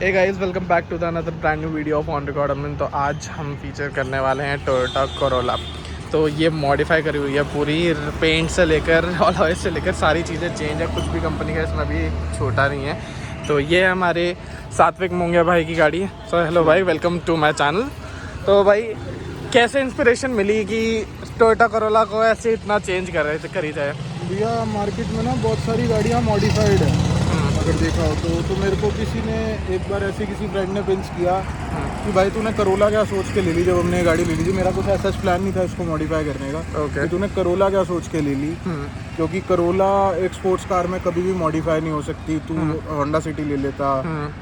Hey guys, welcome back to the another brand new video of on record Aman. तो आज हम feature करने वाले हैं टोयोटा कोरोला। तो ये मॉडिफाई करी हुई है पूरी, पेंट से लेकर अलॉय से लेकर सारी चीज़ें चेंज है, कुछ भी कंपनी का इसमें भी छोटा नहीं है। तो ये है हमारे सात्विक मोंगिया भाई की गाड़ी। सो हेलो भाई, वेलकम टू माई चैनल। तो भाई कैसे इंस्पिरेशन मिली कि टोयोटा कोरोला को ऐसे इतना चेंज करी जाए? भैया मार्केट में ना बहुत सारी गाड़ियाँ मॉडिफाइड है, अगर देखा हो तो मेरे को किसी ने एक बार ऐसे किसी फ्रेंड ने पिंच किया कि भाई तूने करोला क्या सोच के ले ली। जब हमने ये गाड़ी ले ली थी, मेरा कुछ ऐसा प्लान नहीं था इसको मॉडिफाई करने का। ओके। कि तूने करोला क्या सोच के ले ली, क्योंकि करोला एक स्पोर्ट्स कार में कभी भी मॉडिफाई नहीं हो सकती। तू होंडा सिटी ले लेता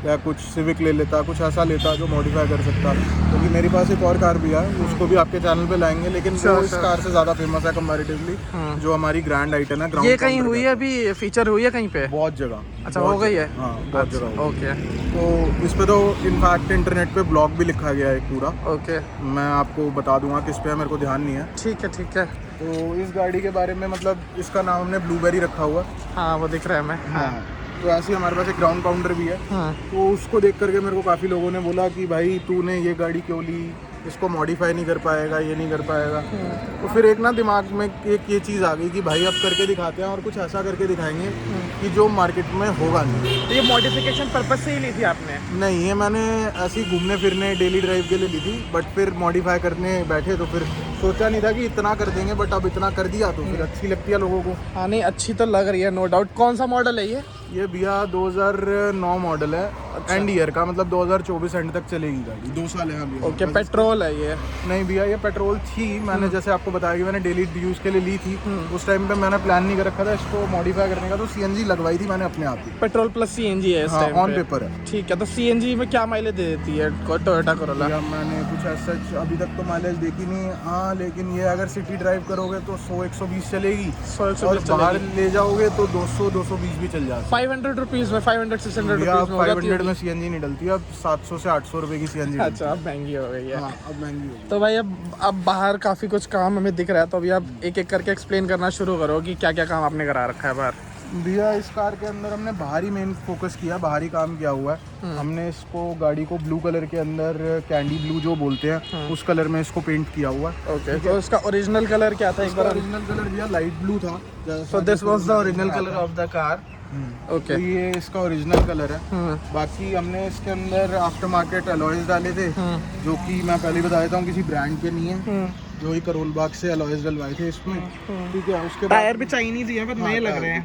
या कुछ सिविक ले लेता, कुछ ऐसा लेता जो मॉडिफाई कर सकता। क्योंकि मेरे पास एक और कार भी है, उसको भी आपके चैनल पे लाएंगे, लेकिन वो इस कार से ज़्यादा फेमस है कंपैरेटिवली, जो हमारी ग्रैंड आइटन है। ये कहीं हुई है अभी, फीचर हुई है कहीं पे? बहुत जगह। अच्छा, हो गई है? हाँ, बहुत जगह। ओके। तो इस पे तो इनफैक्ट इंटरनेट पे ब्लॉग भी लिखा गया है पूरा। ओके, मैं आपको बता दूंगा किस पे है, मेरे को ध्यान नहीं है। ठीक है ठीक है। तो इस गाड़ी के बारे में, मतलब इसका नाम हमने ब्लूबेरी रखा हुआ है। हाँ, वो दिख रहा है मैं। हाँ। तो ऐसे ही हमारे पास एक ग्राउंड पाउंडर भी है। हाँ। तो उसको देख करके मेरे को काफ़ी लोगों ने बोला कि भाई तूने ये गाड़ी क्यों ली, इसको मॉडिफाई नहीं कर पाएगा, ये नहीं कर पाएगा। तो फिर एक ना दिमाग में एक ये चीज़ आ गई कि भाई अब करके दिखाते हैं, और कुछ ऐसा करके दिखाएंगे कि जो मार्केट में होगा नहीं। तो ये मॉडिफिकेशन पर्पस से ही ली थी आपने? नहीं, ये मैंने ऐसे ही घूमने फिरने डेली ड्राइव के लिए ली थी, बट फिर मॉडिफाई करने बैठे तो फिर सोचा नहीं था कि इतना कर देंगे, बट अब इतना कर दिया तो फिर अच्छी लगती है लोगों को। हाँ, नहीं अच्छी तो लग रही है, नो डाउट। कौन सा मॉडल है ये? ये भैया 2009 मॉडल है। अच्छा। एंड ईयर का, मतलब 2024 एंड तक चलेगी गाड़ी, 2 साल है अभी। ओके, पेट्रोल है ये? नहीं भैया, ये पेट्रोल थी। मैंने जैसे आपको बताया कि मैंने डेली यूज़ के लिए ली थी, उस टाइम पे मैंने प्लान नहीं कर रखा था इसको मॉडिफाई करने का, तो सीएनजी लगवाई थी मैंने अपने आप ही। पेट्रोल प्लस सीएनजी है इस हाँ, टाइम ऑन पे? पेपर है। ठीक है। तो सीएनजी में क्या माइलेज दे देती है टोयोटा कोरोला? या मैंने कुछ ऐसा अभी तक तो माइलेज देखी नहीं। हाँ, लेकिन ये अगर सिटी ड्राइव करोगे तो 100-120 चलेगी, 100-120 और बाहर ले जाओगे तो 200-220 भी चल जाती है। 500 रुपीज़ में, 500-600 भैया रुपीज़ में हो जाती 500 है? में सीएनजी नहीं डलती, अब 700 से 800 रुपए की सीएनजी। अच्छा, अब महंगी हो गई है। हाँ, अब महंगी होगी। तो भाई अब बाहर काफ़ी कुछ काम हमें दिख रहा है, तो अभी आप एक एक करके एक्सप्लेन करना शुरू करो कि क्या क्या काम आपने करा रखा है बाहर। भैया इस कार के अंदर हमने बाहरी मेन फोकस किया, बाहरी काम किया हुआ है। हमने इसको गाड़ी को ब्लू कलर के अंदर, कैंडी ब्लू जो बोलते हैं, उस कलर में इसको पेंट किया हुआ है। ओके, तो इसका ओरिजिनल कलर क्या था एक बार? ओरिजिनल कलर भैया लाइट ब्लू था। So this was the original colour of the car. Okay. तो ये इसका ओरिजिनल कलर है। बाकी हमने इसके अंदर आफ्टर मार्केट अलॉयज डाले थे, जो कि मैं पहले बता देता हूँ किसी ब्रांड के नहीं है, जो ही करोल बाग से अलॉयज डलवाए थे इसमें। ठीक है। उसके टायर भी चाइनीज ही है, पर नए लग रहे हैं।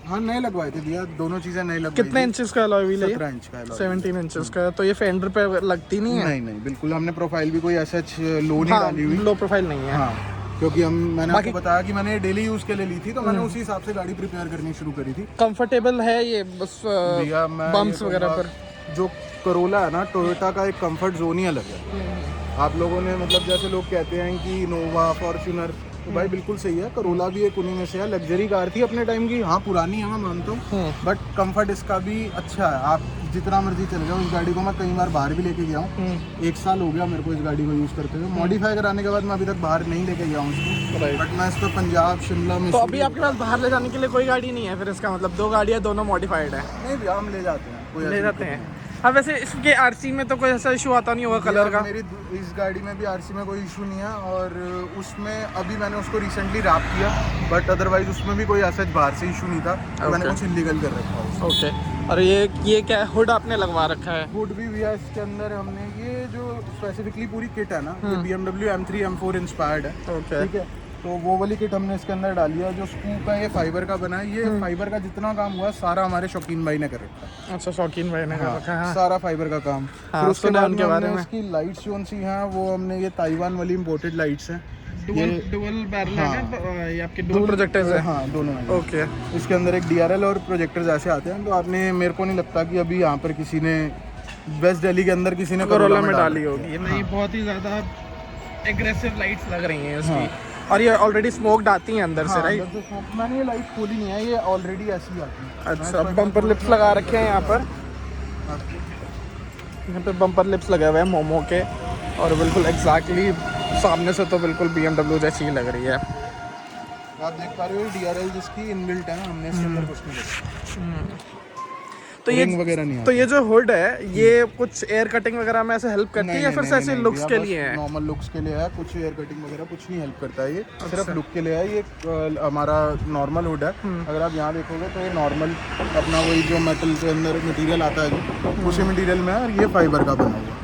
हाँ, नए लगवाए थे भैया, दोनों चीजें नई लगवाई। कितने इंचेस का अलॉय व्हील है? 17 इंच का alloy। 17 इंचेस का। तो ये फेंडर पे लगती नहीं है? नहीं नहीं, बिल्कुल। हमने प्रोफाइल भी कोई ऐसा लो नहीं डाली हुई। लो प्रोफाइल नहीं है। हाँ, क्योंकि मैंने आपको बताया कि मैंने डेली यूज के लिए ली थी, तो मैंने उसी हिसाब से गाड़ी प्रिपेयर करनी शुरू करी थी। कंफर्टेबल है ये बस भैया मैं बम्प्स वगैरह पर? जो करोला है ना, टोयोटा का एक कंफर्ट जोन ही अलग है। आप लोगों ने, मतलब जैसे लोग कहते हैं कि इनोवा, फॉर्च्यूनर, तो भाई बिल्कुल सही है, करोला भी एक उन्हीं में से है। लग्जरी कार थी अपने टाइम की। हाँ, पुरानी है, मैं मानता हूँ, बट कंफर्ट इसका भी अच्छा है। आप जितना मर्जी चले जाओ, इस गाड़ी को मैं कई बार बाहर भी लेके गया हूँ। 1 साल हो गया मेरे को इस गाड़ी को यूज़ करते हुए। मॉडिफाई कराने के बाद मैं अभी तक बाहर नहीं लेके गया हूँ इसको, बट मैं इस पर पंजाब, शिमला में। तो अभी आपके पास बाहर ले जाने के लिए कोई गाड़ी नहीं है फिर? इसका मतलब 2 गाड़ियाँ, दोनों मॉडिफाइड है? नहीं भैया, हम ले जाते हैं, कोई ले जाते हैं। हाँ, वैसे इसके आरसी में तो कोई ऐसा इशू आता नहीं होगा कलर का? मेरी इस गाड़ी में भी आरसी में कोई इशू नहीं है, और उसमें अभी मैंने उसको रिसेंटली रैप किया, बट अदरवाइज उसमें भी कोई ऐसा बाहर से इशू नहीं था। तो मैंने कुछ इलीगल कर रखा है। ओके। और ये क्या है, हुड आपने लगवा रखा है? हुड भी भैया इसके अंदर हमने, ये जो स्पेसिफिकली पूरी किट है ना, ये BMW M3 M4 इंस्पायर्ड है। ओके। ठीक है। तो वो वाली किट हमने इसके अंदर डाली है। जो स्कूप है, ये फाइबर का बना है। ये फाइबर का जितना काम हुआ सारा हमारे शौकीन भाई ने कर रखा है। अच्छा, शौकीन भाई ने कर रखा है। हाँ। सारा फाइबर का काम। हाँ, फिर उसके सुना बाद उनके में बारे हमने में। इसकी लाइट्स जो सी हैं, वो हमने ये ताइवान वाली इम्पोर्टेड लाइट्स हैं। डुअल बैरल हाँ। है ना, ये आपके डुअल प्रोजेक्टर्स है? हाँ, दोनों हैं। ओके। इसके अंदर एक DRL और प्रोजेक्टर्स ऐसे आते हैं। तो आपने, मेरे को नहीं लगता कि अभी यहाँ पर किसी ने, वेस्ट दिल्ली के अंदर किसी ने कोरोला में डाली होगी। ये नहीं, हाँ। बहुत ही ज़्यादा एग्रेसिव लाइट्स लग रही हैं इसकी। और ये ऑलरेडी स्मोक्ड आती हैं अंदर से, राइट? मैंने ये लाइट खोली नहीं है, ये ऑलरेडी ऐसी ही आती है। अच्छा, बम्पर लिप्स लगा रखे हैं यहाँ पर। यहाँ पे बम्पर लिप्स लगे हुए हैं मोमो के, और बिल्कुल एग्जैक्टली सामने से तो बिल्कुल BMW जैसी ही लग रही है। आप देख पा रहे हो DRL जिसकी इनबिल्ट है ना, हमने इसके अंदर कुछ नहीं रखा। तो ये रिंग वगैरह नहीं तो ये जो हुड है ये कुछ एयर कटिंग वगैरह में ऐसे हेल्प करती है या फिर ऐसे लुक्स के लिए है? नॉर्मल लुक्स के लिए है, कुछ एयर कटिंग वगैरह कुछ नहीं हेल्प करता है ये, सिर्फ लुक के लिए है। ये हमारा नॉर्मल हुड है। अगर आप यहाँ देखोगे तो ये नॉर्मल अपना वही जो मेटल के अंदर मटेरियल आता है जो उसी मटेरियल में है, और ये फाइबर का बना हुआ है।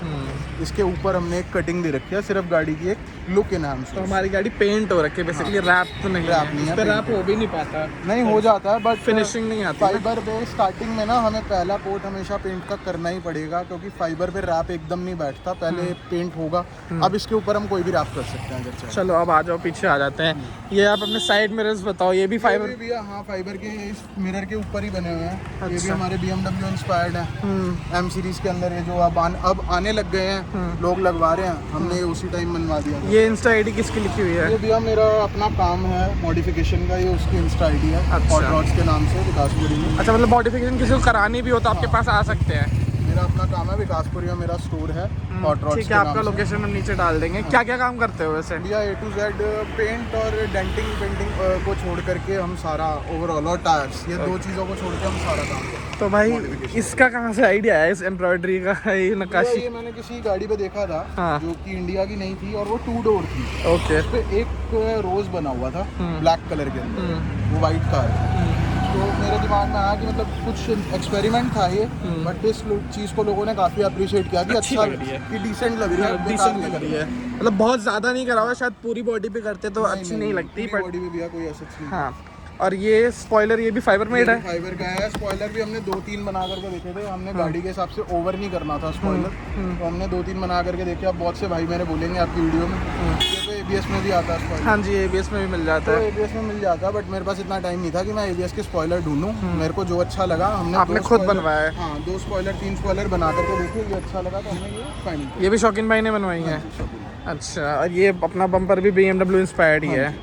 इसके ऊपर हमने एक कटिंग दे रखी है सिर्फ गाड़ी की एक लुक एनहांस। तो हमारी गाड़ी पेंट हो रखी है बेसिकली, रैप तो नहीं रैप नहीं है, रैप हो भी नहीं पाता, नहीं हो जाता है बट फिनिशिंग नहीं आती। फाइबर पे स्टार्टिंग में ना हमें पहला कोट हमेशा पेंट का करना ही पड़ेगा, क्योंकि फाइबर पे रैप एकदम नहीं बैठता, पहले पेंट होगा। अब इसके ऊपर हम कोई भी रैप कर सकते हैं अगर चाहे। चलो अब आ जाओ, पीछे आ जाते हैं। ये आप अपने साइड मिरर्स बताओ, ये भी फाइबर? भी हाँ, फाइबर के इस मिरर के ऊपर ही बने हुए हैं। ये भी हमारे BMW इंस्पायर्ड है, M सीरीज के अंदर है, जो अब आने लग गए हैं, लोग लगवा रहे हैं, हमने उसी टाइम बनवा दिया। ये इंस्टा आईडी किसकी लिखी हुई है? ये भैया मेरा अपना काम है मॉडिफिकेशन का, ये उसकी इंस्टा आईडी है, हॉट रॉड्स के नाम से, विकासपुरी में। अच्छा, मतलब मॉडिफिकेशन किसी को करानी भी हो तो आपके पास आ सकते हैं? मेरा अपना काम है, विकासपुरी में मेरा स्टोर है, हॉट रॉड्स ठीक है, आपका लोकेशन हम नीचे डाल देंगे। क्या क्या काम करते हो वैसे? भैया A to Z पेंट और डेंटिंग पेंटिंग को छोड़ करके हम सारा ओवरऑल, और टायर्स, ये दो चीज़ों को छोड़ के हम सारा काम करते हैं। तो भाई इसका कहाँ से आइडिया है, इस एम्ब्रॉयडरी का, ये नक्काशी? ये मैंने किसी गाड़ी पे देखा था, हाँ। जो कि इंडिया की नहीं थी, और वो 2 डोर थी। ओके। उस पे एक रोज बना हुआ था ब्लैक कलर के अंदर, वो वाइट कार था। तो मेरे दिमाग में आया कि मतलब कुछ एक्सपेरिमेंट था ये, बट इस चीज़ को लोगों ने काफ़ी अप्रिशिएट किया कि अच्छा कि डिसेंट लग रही है, डिसेंट लग रही है, मतलब बहुत ज़्यादा नहीं करा हुआ, शायद पूरी बॉडी पे करते तो अच्छी नहीं लगती, बट बॉडी में भी कोई ऐसा नहीं। हाँ। और ये स्पॉइलर, ये भी फाइबर मेड है? फाइबर का है। स्पॉइलर भी हमने 2-3 बना करके देखे थे, हमने गाड़ी के हिसाब से ओवर नहीं करना था स्पॉइलर, तो हमने 2-3 बना करके देखे। अब बहुत से भाई मेरे बोलेंगे आपकी वीडियो में ये तो ABS में भी आता है स्पॉइलर। हाँ जी, ABS में भी मिल जाता है। ABS में मिल जाता है, बट मेरे पास इतना टाइम नहीं था कि मैं ABS के स्पॉइलर ढूंढूं। मेरे को जो अच्छा लगा हमने आपने खुद बनवाया है? हाँ, 2 स्पॉइलर 3 स्पॉइलर बना करके देखे, ये अच्छा लगा तो हमने ये फाइनल किया। ये भी शौकीन भाई ने बनवाई है? अच्छा, और ये अपना बम्पर भी BMW इंस्पायर्ड ही है?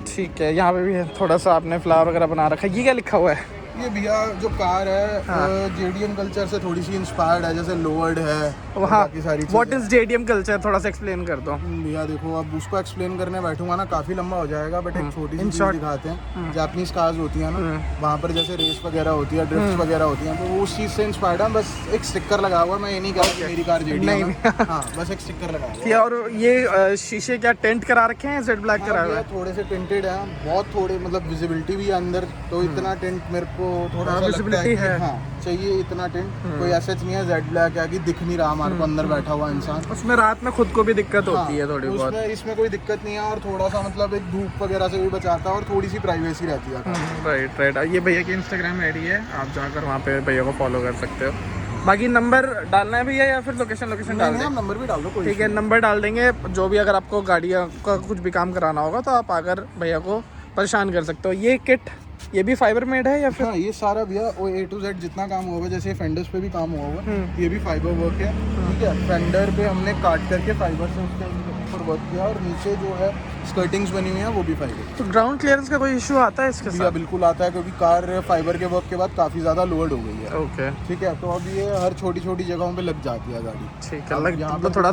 ठीक है। यहाँ पे भी थोड़ा सा आपने फ्लावर वगैरह बना रखा है। ये क्या लिखा हुआ है? ये भैया जो कार है JDM कल्चर से थोड़ी सी इंस्पायर्ड है, जैसे लोवर्ड है, बाकी सारी चीजें। व्हाट इज JDM कल्चर, थोड़ा सा एक्सप्लेन कर दो। भैया देखो, अब उसको एक्सप्लेन करने बैठूंगा ना काफी लंबा हो जाएगा, बट एक छोटी सी चीज दिखाते हैं। जापानीज कार्स होती है ना, वहाँ पर जैसे रेस वगैरह होती है, ड्रिफ्ट वगैरह होती है, तो वो उस चीज से इंस्पायर्ड है। बस एक स्टिकर लगा हुआ, मैं ये नहीं कह रहा कि मेरी कार JDM है, हाँ, बस एक स्टिकर लगा हुआ। और ये शीशे क्या टेंट करा रखे हैं, जेड ब्लैक करा हुआ है? थोड़े से टिंटेड है, बहुत थोड़े, मतलब विजिबिलिटी भी है अंदर, तो इतना टिंट मेरे को थोड़ा सा लगता है कि हाँ चाहिए इतना टिंट। कोई ऐसा नहीं है जेड ब्लैक है कि दिख नहीं रहा हमारे को अंदर बैठा हुआ इंसान। उसमें रात में खुद को भी दिक्कत होती है थोड़ी बहुत। इसमें कोई दिक्कत नहीं है, और थोड़ा सा मतलब एक धूप वगैरह से भी बचाता है, और थोड़ी सी प्राइवेसी रहती है। Right right. ये भैया की इंस्टाग्राम आईडी है, आप जाकर वहाँ पे भैया को फॉलो कर सकते हो। बाकी नंबर डालना है भैया या फिर लोकेशन डाल दें? नंबर भी डाल दो, ठीक है, नंबर डाल देंगे। जो भी अगर आपको गाड़ियों का कुछ भी काम कराना होगा तो आप आकर भैया को परेशान कर सकते हो। ये किट, ये भी फाइबर मेड है या फिर? हाँ, ये सारा भैया वो A to Z जितना काम हुआ है, जैसे फेंडर्स पे भी काम हुआ हुआ, ये भी फाइबर वर्क है। ठीक है, फेंडर पे हमने काट करके फाइबर से उसके ऊपर वर्क किया, और नीचे जो है स्कर्टिंग्स बनी हुई है वो भी फाइबर। तो ग्राउंड क्लियरेंस का कोई इशू आता है इसके साथ? बिल्कुल आता है, क्योंकि कार फाइबर के वर्क के बाद काफ़ी ज़्यादा लोड हो गई है। ओके, ठीक है, तो अब ये हर छोटी छोटी जगहों पे लग जाती है गाड़ी। ठीक है, यहाँ पर थोड़ा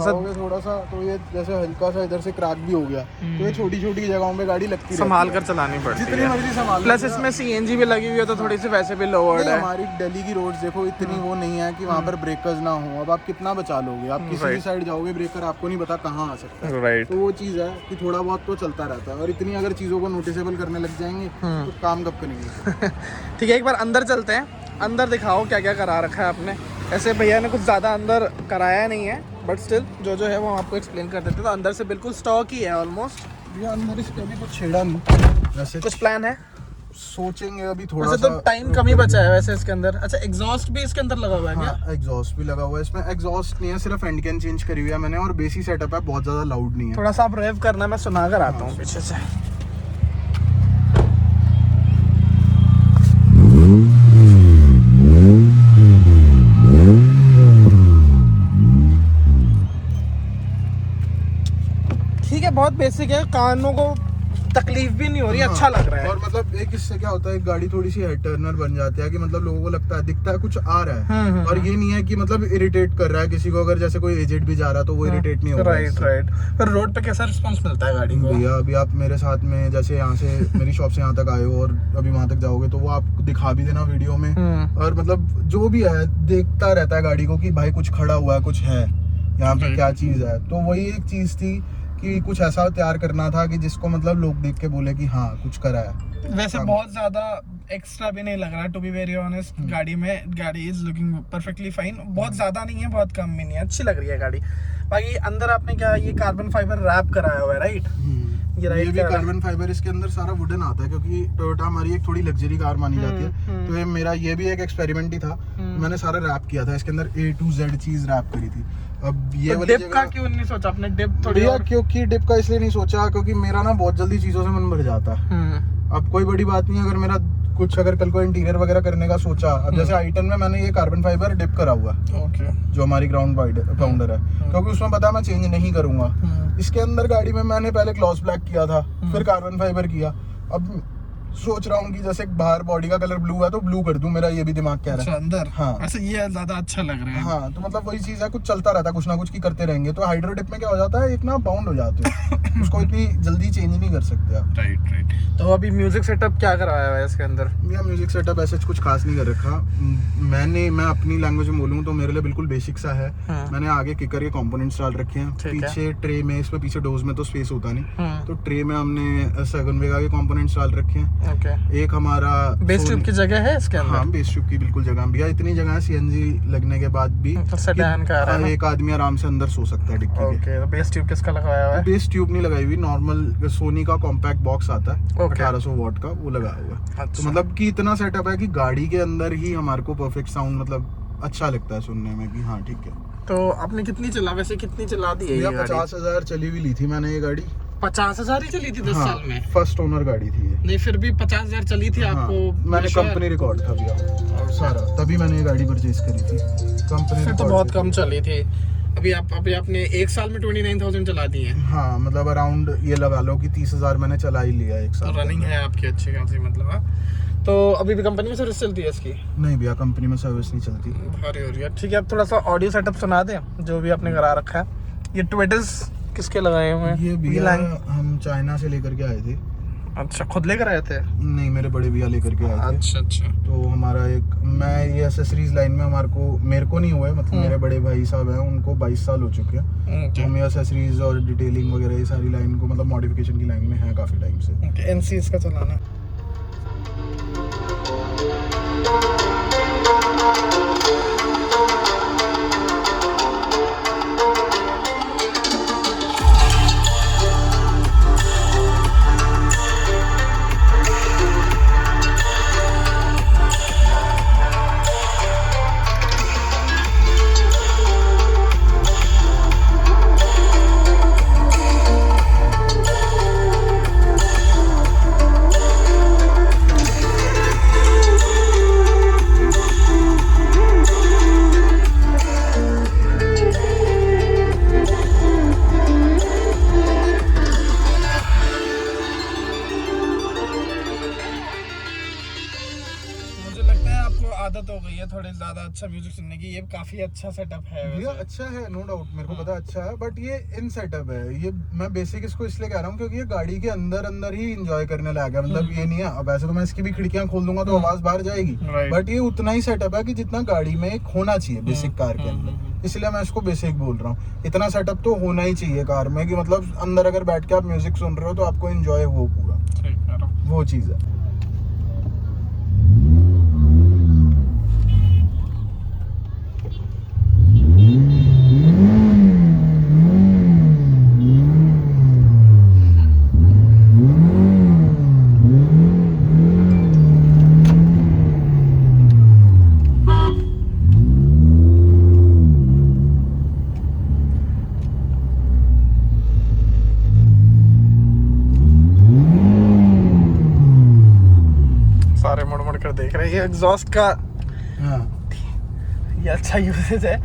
सा तो ये जैसे हल्का सा इधर से क्रैक भी हो गया, तो ये छोटी छोटी जगहों पे गाड़ी लगती है, संभाल कर चलानी पड़ती है, जितनी मर्जी संभाल। प्लस इसमें CNG भी लगी हुई है तो थोड़ी सी वैसे भी लोवर्ड है। हमारी दिल्ली की रोड्स देखो, इतनी वो नहीं है कि वहाँ पर ब्रेकर्स ना हो। अब आप कितना बचा लोगे, आप किसी भी साइड जाओगे ब्रेकर आपको नहीं पता कहाँ आ सकता है। राइट। तो वो चीज़ है कि थोड़ा बहुत तो चलता रहता है, और इतनी अगर चीज़ों को नोटिसेबल करने लग जाएंगे तो काम कब करेंगे। ठीक है, एक बार अंदर चलते हैं। अंदर दिखाओ क्या क्या करा रखा है आपने। ऐसे भैया ने कुछ ज़्यादा अंदर कराया नहीं है, बट स्टिल जो है वो हम आपको एक्सप्लेन कर देते हैं। तो अंदर से बिल्कुल स्टॉक ही है ऑलमोस्ट। भैया अंदर इसके अभी कुछ छेड़ा नहीं, वैसे कुछ प्लान है, सोचेंगे अभी थोड़ा वैसे सा। तो टाइम कम ही बचा है वैसे इसके अंदर। अच्छा, एग्जॉस्ट भी इसके अंदर लगा हुआ है क्या? हाँ, एग्जॉस्ट भी लगा हुआ है इसमें। एग्जॉस्ट नहीं है, सिर्फ एंड कैन चेंज करी हुई है मैंने, और बेसिक सेटअप है, बहुत ज़्यादा लाउड नहीं है। थोड़ा सा आप रेव करना, मैं सुना कर आता हूँ पीछे से। ठीक है, बहुत बेसिक है, कानों को तकलीफ भी नहीं हो रही, हाँ, अच्छा लग रहा है। और मतलब एक इससे क्या होता है, एक गाड़ी थोड़ी सी हेड टर्नर बन जाती है कि मतलब लोगों को लगता है, दिखता है कुछ आ रहा है, और ये नहीं है कि मतलब इरिटेट कर रहा है किसी को। अगर जैसे कोई एजेड भी जा रहा है तो वो इरिटेट नहीं होगा। राइट। पर रोड पे कैसा रिस्पांस मिलता है गाड़ी को? भैया अभी आप मेरे साथ में जैसे यहाँ से मेरी शॉप से यहाँ तक आए हो और अभी वहाँ तक जाओगे तो वो आपको दिखा भी देना वीडियो में, और मतलब जो भी है देखता रहता है गाड़ी को कि भाई कुछ खड़ा हुआ है, कुछ है यहाँ पे, क्या चीज़ है। तो वही एक चीज़ थी कि कुछ ऐसा तैयार करना था कि जिसको मतलब लोग देख के बोले कि हाँ कुछ करा है। वैसे बहुत ज्यादा एक्स्ट्रा भी नहीं लग रहा, टू बी वेरी ऑनेस्ट। गाड़ी इज लुकिंग परफेक्टली फाइन, बहुत ज्यादा नहीं है बहुत कम भी नहीं है, अच्छी लग रही है गाड़ी। बाकी अंदर आपने क्या ये कार्बन फाइबर रैप कराया हुआ है, राइट? ये भी कार्बन फाइबर, इसके अंदर सारा वुडन आता है क्योंकि टोयोटा हमारी एक थोड़ी लग्जरी कार मानी जाती है। तो ये मेरा ये भी एक एक्सपेरिमेंट ही था, मैंने सारा रैप किया था इसके अंदर, A to Z चीज रैप करी थी। अब ये तो डिप का क्यों नहीं सोचा आपने? डिप थोड़ी क्योंकि डिप का इसलिए नहीं सोचा क्योंकि मेरा ना बहुत जल्दी चीजों से मन भर जाता है। अब कोई बड़ी बात नहीं, अगर मेरा कुछ अगर कल को इंटीरियर वगैरह करने का सोचा, अब जैसे i10 में मैंने ये कार्बन फाइबर डिप करा हुआ है, जो हमारी ग्राउंड पाउंडर है, क्योंकि उसमें पता है मैं चेंज नहीं करूंगा। इसके अंदर गाड़ी में मैंने पहले क्लॉस ब्लैक किया था, फिर कार्बन फाइबर किया। अब सोच रहा हूँ कि जैसे बाहर बॉडी का कलर ब्लू है तो ब्लू कर दूं, मेरा ये भी दिमाग कह रहा है। अंदर हाँ वैसे ये ज्यादा अच्छा लग रहा है। हाँ, तो मतलब वही चीज है, कुछ चलता रहता है, कुछ ना कुछ की करते रहेंगे। तो हाइड्रो डिप में क्या हो जाता है, एक ना बाउंड हो जाते हैं उसको इतनी जल्दी चेंज नहीं कर सकते आप। राइट। तो अभी म्यूजिक सेटअप क्या करवाया हुआ है इसके अंदर? भैया म्यूजिक सेटअप ऐसे कुछ खास नहीं कर रखा। मैं अपनी लैंग्वेज में बोलूँ तो मेरे लिए बिल्कुल बेसिक सा है। मैंने आगे किकर के कंपोनेंट्स डाल रखे हैं, पीछे ट्रे में, इसमें पीछे डोज में तो स्पेस होता नहीं, तो ट्रे में हमने 7 वेगा के कंपोनेंट्स डाल रखे हैं। एक हमारा बेस ट्यूब की जगह है इसके अंदर? हाँ, बेस ट्यूब की बिल्कुल जगह भैया, इतनी जगह है सीएनजी लगने के बाद भी एक आदमी आराम से अंदर सो सकता है डिक्की के। तो बेस ट्यूब किसका लगाया हुआ है? बेस ट्यूब नहीं लगाई हुई, नॉर्मल सोनी का कॉम्पैक्ट बॉक्स आता है 1800 वॉट का, वो लगा हुआ है। तो मतलब कि इतना सेटअप है कि गाड़ी के अंदर ही हमारे को परफेक्ट साउंड मतलब अच्छा लगता है सुनने में कि हाँ ठीक है। तो आपने कितनी चला दी है ये? 50,000 चली हुई ली थी मैंने ये गाड़ी। 50,000 ही चली थी 10 साल में? फर्स्ट ओनर गाड़ी थी ये। नहीं फिर भी 50,000 चली थी आपको? मैंने कंपनी रिकॉर्ड था भैया सारा, तभी मैंने ये गाड़ी परचेज करी थी कंपनी। फिर तो बहुत कम चली थी। अभी आपने एक साल में 29,000 चला दी है? हाँ, मतलब अराउंड ये लगा लो कि 30,000 मैंने चला ही लिया एक साल। तो रनिंग है आपकी अच्छी खासी मतलब। हाँ, तो अभी भी कंपनी में सर्विस चलती है इसकी? नहीं भैया, कंपनी में सर्विस नहीं चलती। भारी हो रही है। ठीक है, अब थोड़ा सा ऑडियो सेटअप सुना दें जो भी आपने करा रखा है। ये ट्विटर्स किसके लगाए हुए हैं? ये भैया हम चाइना से लेकर के आए थे। अच्छा, खुद लेकर आए थे? नहीं, मेरे बड़े भैया लेकर के आए थे। अच्छा। तो हमारा मैं ये एसेसरीज लाइन में मेरे को नहीं हुआ है, मतलब मेरे बड़े भाई साहब हैं, उनको 22 साल हो चुके हैं। तो हम एसेसरीज और डिटेलिंग वगैरह ये सारी लाइन को मतलब मॉडिफिकेशन की लाइन में है काफी टाइम से। एनसी इसका चलाना? आदत हो गई है थोड़ी ज्यादा अच्छा म्यूजिक सुनने की। ये काफी अच्छा सेटअप है भैया, अच्छा है नो डाउट, मेरे को पता अच्छा है, बट ये इन सेटअप है। ये मैं बेसिक इसको इसलिए कह रहा हूँ क्योंकि ये गाड़ी के अंदर ही एंजॉय करने लायक है। मतलब ये नहीं है, अब ऐसे तो मैं इसकी भी खिड़कियां खोल दूंगा तो आवाज बाहर जाएगी, बट ये उतना ही सेटअप है कि जितना गाड़ी में एक होना चाहिए बेसिक कार के अंदर। इसलिए मैं इसको बेसिक बोल रहा हूँ। इतना सेटअप तो होना ही चाहिए कार में कि मतलब अंदर अगर बैठ के आप म्यूजिक सुन रहे हो तो आपको एंजॉय हो पूरा, वो चीज है। देख रहे हैं ये एग्जॉस्ट का। हाँ, ये अच्छा यूसेज है।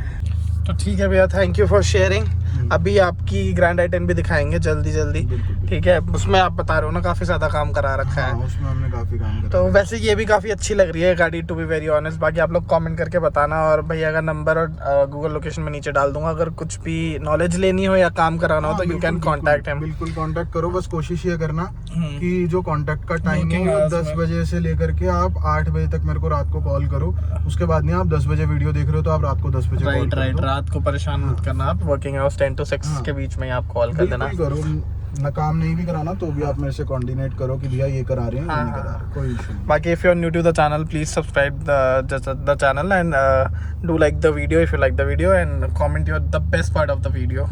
तो ठीक है भैया, थैंक यू फॉर शेयरिंग। अभी आपकी ग्रैंड i10 भी दिखाएंगे जल्दी। ठीक है, उसमें आप बता रहे हो ना काफ़ी ज़्यादा काम करा रखा है। हाँ, उसमें हमने काफ़ी काम करा। तो वैसे ये भी काफ़ी अच्छी लग रही है गाड़ी, टू बी वेरी ऑनेस्ट। बाकी आप लोग कमेंट करके बताना, और भैया का नंबर और गूगल लोकेशन में नीचे डाल दूंगा। अगर कुछ भी नॉलेज लेनी हो या काम कराना हो तो यू कैन कॉन्टैक्ट हिम। बिल्कुल कांटेक्ट करो, बस कोशिश ये करना कि जो कांटेक्ट का टाइम Working है वो hours 10 में। बजे से लेकर के आप 8 बजे तक मेरे को रात को कॉल करो। उसके बाद नहीं, आप 10 बजे वीडियो देख रहे हो तो आप रात को 10 बजे कॉल राइट, करो। रात को परेशान मत करना आप। वर्किंग आवर्स 10 to 6 के बीच में आप कॉल कर देना। बिल्कुल करो, ना काम नहीं भी कराना तो भी आप मेरे से कोऑर्डिनेट करो कि भैया ये करा रहे हैं ये नहीं करा रहे, कोई इशू नहीं। बाकी if you are new to the channel, please subscribe the channel and do like the video if you like the video, and comment your the best part of the video.